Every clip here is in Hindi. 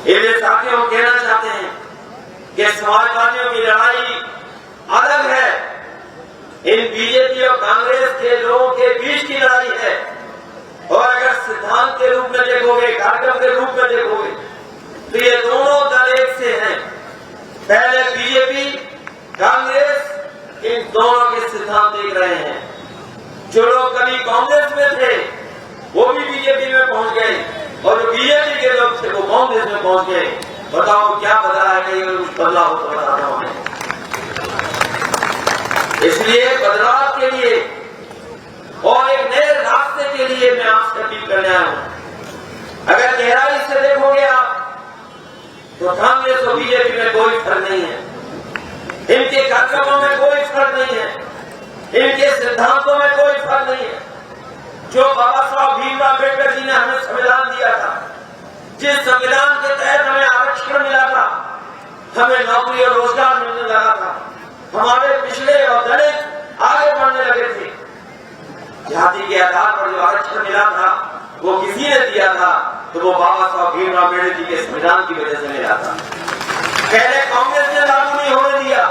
ये साथियों कहना चाहते हैं कि समाजवादियों की लड़ाई अलग है, इन बीजेपी और कांग्रेस के लोगों के बीच की लड़ाई है। और अगर सिद्धांत के रूप में देखोगे, कार्यक्रम के रूप में देखोगे, तो ये दोनों दल एक से हैं। पहले बीजेपी, कांग्रेस, इन दोनों के सिद्धांत देख रहे हैं। जो लोग कभी कांग्रेस में थे वो भी बीजेपी में पहुंच गए, और जो बीजेपी के लोग थे वो कांग्रेस में पहुंच गए। बताओ क्या बदला है? कहीं कुछ बदला हो तो बताता हूं मैं। इसलिए बदलाव के लिए और एक नए रास्ते के लिए मैं आपसे अपील करने आया हूं। अगर गहराई से देखोगे आप तो कांग्रेस और बीजेपी में कोई फर्क नहीं है, इनके कार्यक्रमों में कोई फर्क नहीं है, इनके सिद्धांतों में कोई फर्क नहीं है। जो बाबा साहब भीमराव अम्बेडकर जी ने हमें संविधान दिया था, जिस संविधान के तहत हमें आरक्षण मिला था, हमें नौकरी और रोजगार मिलने लगा था, हमारे पिछड़े और दलित आगे बढ़ने लगे थे। जाति के आधार पर जो आरक्षण मिला था वो किसी ने दिया था, तो वो बाबा साहब भीमराव अम्बेडकर जी के संविधान की वजह से मिला था। पहले कांग्रेस ने लागू नहीं होने दिया।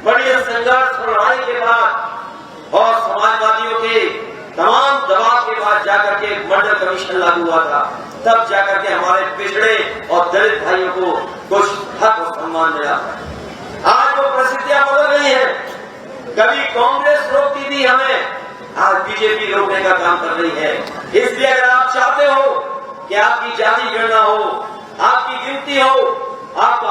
बड़ी संघर्ष और लड़ाई के बाद और समाजवादियों के तमाम दबाव के बाद जाकर के मंडल कमीशन लागू हुआ था, तब जाकर के हमारे पिछड़े और दलित भाइयों को कुछ हक और सम्मान मिला। आज वो परिस्थितियां बदल गई हैं। कभी कांग्रेस रोकती थी हमें, आज बीजेपी रोकने का काम कर रही है। इसलिए अगर आप चाहते हो कि आपकी जाति गणना हो, आपकी गिनती हो, आप